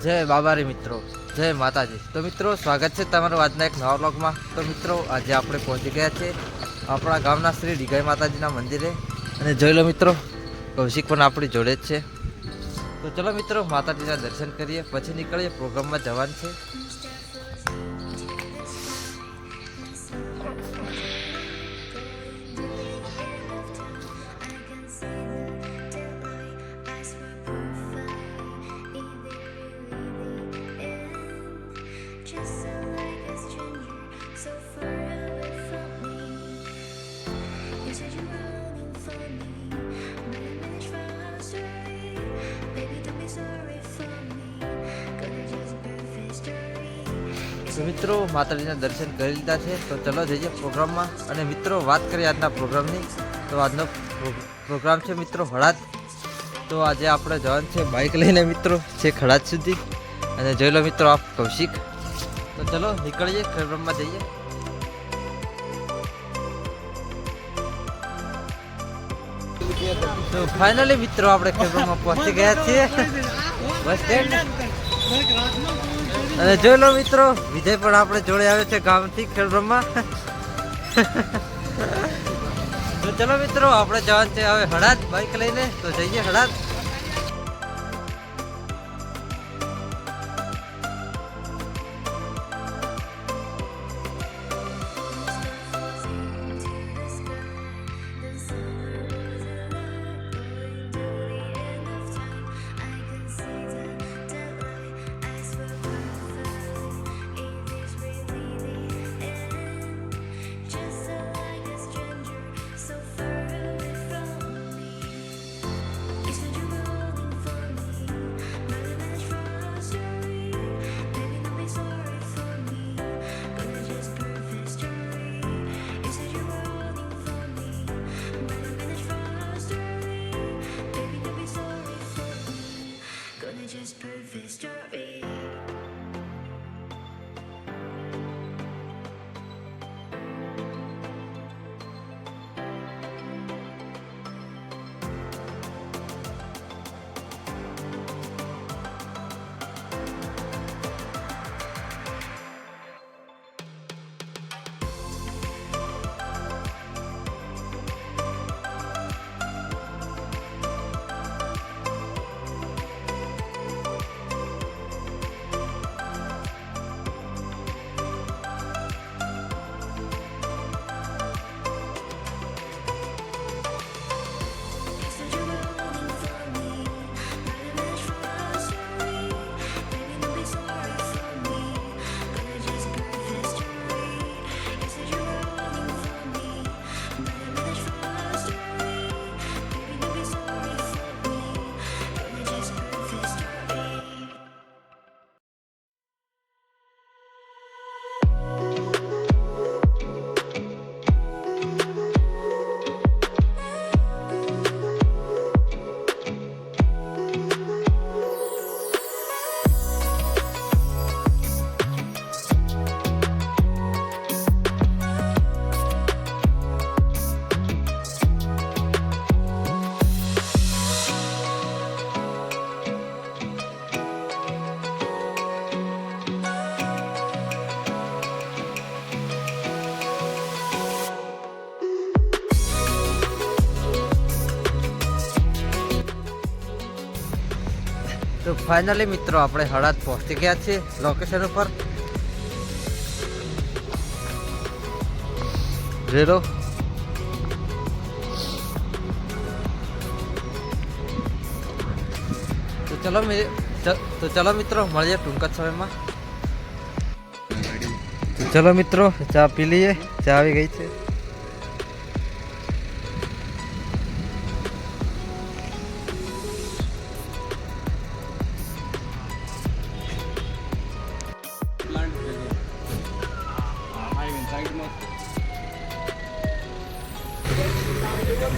જય બાબારી મિત્રો, જય માતાજી. તો મિત્રો, સ્વાગત છે તમારું આજના એક નવા વ્લોગમાં. તો મિત્રો, આજે આપણે પહોંચી ગયા છે આપણા ગામના શ્રી ડીગાઈ માતાજીના મંદિરે. અને જોઈ લો મિત્રો, કૌશિક પણ આપણી જોડે જ છે. તો ચલો મિત્રો, માતાજીના દર્શન કરીએ, પછી નીકળીએ, પ્રોગ્રામમાં જવાનું છે. તો મિત્રો, માતાજીના દર્શન કરી લીધા છે. તો ચલો જઈએ પ્રોગ્રામમાં. અને મિત્રો, વાત કરીએ આજના પ્રોગ્રામની. તો આજનો પ્રોગ્રામ છે મિત્રો હળાદ. તો આજે આપણે જવાનું છે બાઇક લઈને મિત્રો છેક હળાદ સુધી. અને જોઈ લો મિત્રો આપ કૌશિક. તો ચલો નીકળીએ, પ્રોગ્રામમાં જઈએ. તો ફાઇનલી મિત્રો આપણે પ્રોગ્રામમાં પહોંચી ગયા છીએ બસ સ્ટેન્ડ. અને જોઈ લો મિત્રો, વિજય પણ આપણે જોડે આવે છે ગામથી ખેડબ્રહ્મા. તો ચલો મિત્રો, આપણે જવાનું છે હવે હળાદ બાઇક લઈને. તો જઈએ હળાદ. તો ફાઇનલી મિત્રો આપણે હળાદ પહોંચી ગયા છીએ લોકેશન ઉપર. રેલો તો ચલો મિત્રો, મળીએ ટૂંક જ સમયમાં. ચલો મિત્રો, ચા પી લઈએ. ચા આવી ગઈ છે.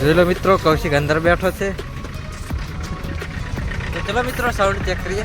જોઈ લો મિત્રો, કૌશિક અંદર બેઠો છે. તો ચલો મિત્રો, સાઉન્ડ ચેક કરીએ.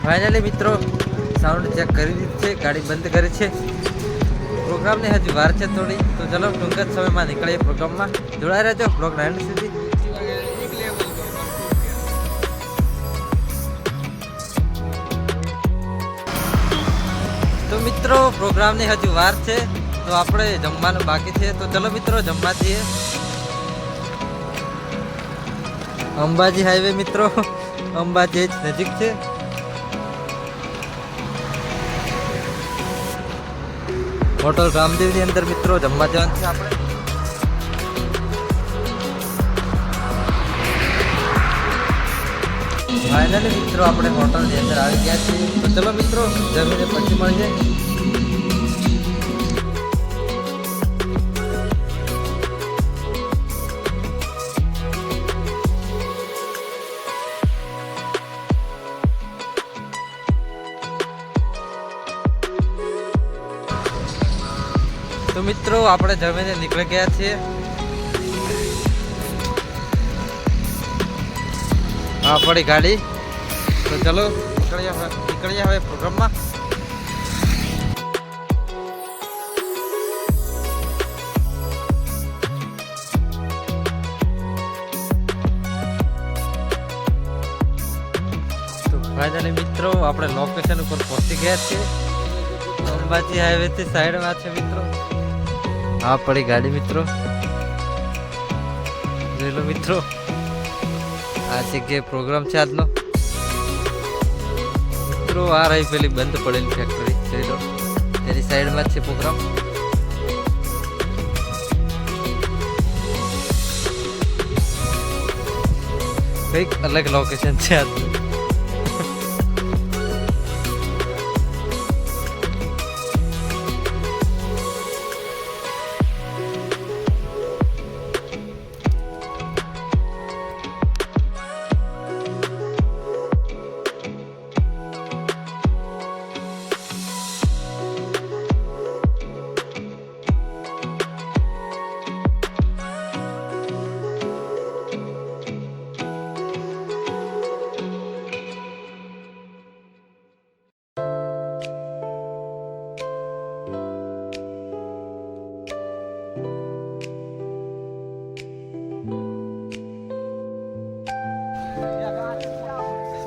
ફાઇનલી મિત્રો સાઉન્ડ ચેક કરી દીધી છે, ગાડી બંધ કરી છે. પ્રોગ્રામની હજી વાર છે થોડી, તો ચલો ટૂંક જ સમયમાં નીકળીએ પ્રોગ્રામમાં. જોડાઈ રહેજો બ્લોગના એન્ડ સુધી. તો મિત્રો પ્રોગ્રામની હજી વાર છે, તો આપણે જમવાનું બાકી છે. તો ચલો મિત્રો જમવા જઈએ. અંબાજી હાઈવે મિત્રો, અંબાજી જ નજીક છે. હોટલ રામદેવની અંદર મિત્રો જમવા જવાનું છે આપણે. ફાઇનલી મિત્રો આપણે હોટલની અંદર આવી ગયા છીએ. તો ચલો મિત્રો જમીને પછી મળીએ. તો મિત્રો આપણે જમીને નીકળી ગયા છીએ. હા પડી ગાડી. તો ચલો નીકળીએ હવે પ્રોગ્રામમાં. તો ફાઇનલી મિત્રો આપણે લોકેશન ઉપર પહોંચી ગયા છીએ. અંબાજી હાઈવે થી સાઈડમાં છે મિત્રો. હા પડી ગાડી મિત્રો, જોઈ લો મિત્રો. આ જગ્યાએ પ્રોગ્રામ છે આજનો મિત્રો. આ રહી પેલી બંધ પડેલી ફેક્ટરી, જોઈ લો તેની સાઈડમાં જ છે પ્રોગ્રામ. કંઈક અલગ લોકેશન છે આજનું.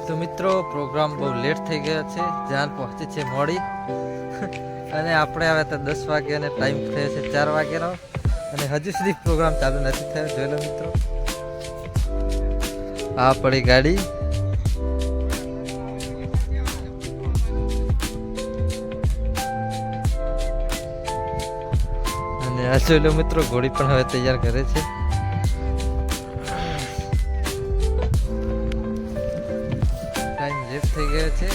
તો મિત્રો પ્રોગ્રામ બહુ લેટ થઈ ગયો છે, જાન પહોંચી છે મોડી. અને આપણે હવે તો 10 વાગે અને ટાઈમ થયો છે 4 વાગ્યાનો, અને હજુ સુધી પ્રોગ્રામ ચાલુ નથી થયો. જોઈ લો મિત્રો, આ પડી ગાડી. અને આ જોઈ લો મિત્રો, ઘોડી પણ હવે તૈયાર કરે છે. થઈ ગયો છે.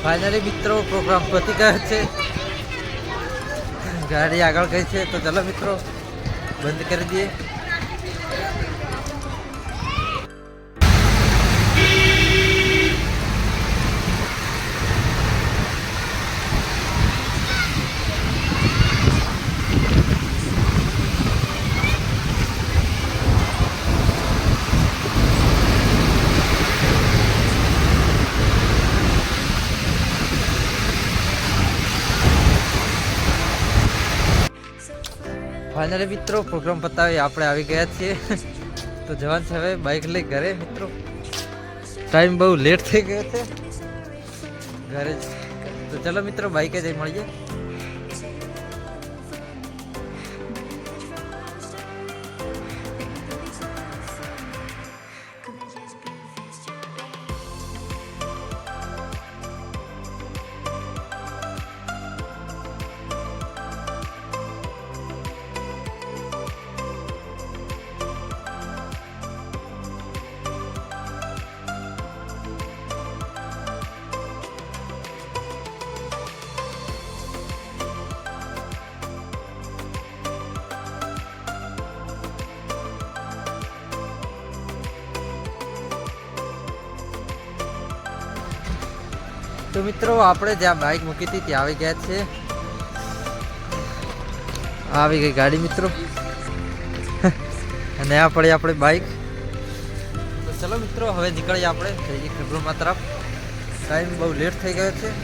ફાઇનલી મિત્રો પ્રોગ્રામ પતી ગયો છે. ગાડી આગળ ગઈ છે તો ચાલો મિત્રો બંધ કરી દઈએ. ફાઇનલી મિત્રો પ્રોગ્રામ પતાવી આપણે આવી ગયા છીએ તો જવાનું છે હવે બાઇક લઈ ઘરે. મિત્રો ટાઈમ બહુ લેટ થઈ ગયો છે ઘરે જ. તો ચલો મિત્રો બાઇકે જઈ મળીએ. તો મિત્રો આપણે જ્યાં બાઇક મૂકી હતી ત્યાં આવી ગયા છે. આવી ગઈ ગાડી મિત્રો અને આ પડી આપણી બાઇક. તો ચલો મિત્રો હવે નીકળીએ આપણે જઈએ ખેડબ્રહ્મા તરફ. ટાઈમ બહુ લેટ થઈ ગયો છે.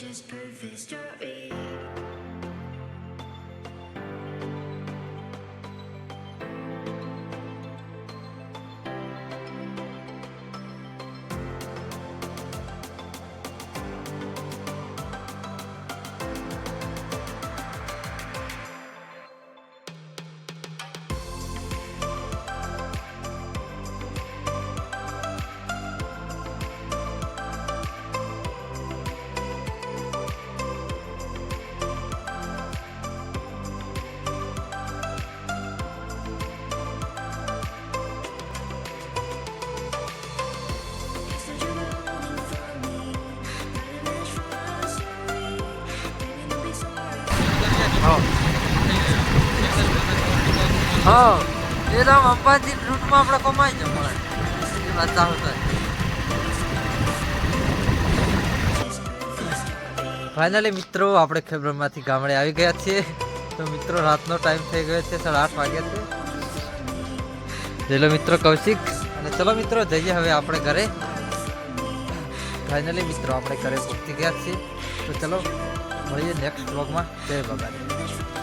Just prove this. હા એ તો અંબાજી રૂટમાં આપણે કમાઈ જવાય એ વાત ચાલુ થાય. ફાઇનલી મિત્રો આપણે ખેબ્રનમાંથી ગામડે આવી ગયા છીએ. તો મિત્રો રાતનો ટાઈમ થઈ ગયો છે, 8:30 વાગ્યા છે. ચલો મિત્રો કૌશિક અને ચલો મિત્રો જઈએ હવે આપણે ઘરે. ફાઇનલી મિત્રો આપણે ઘરે પહોંચી ગયા છીએ. તો ચલો મળીએ નેક્સ્ટ વ્લોગમાં. જય બાબા.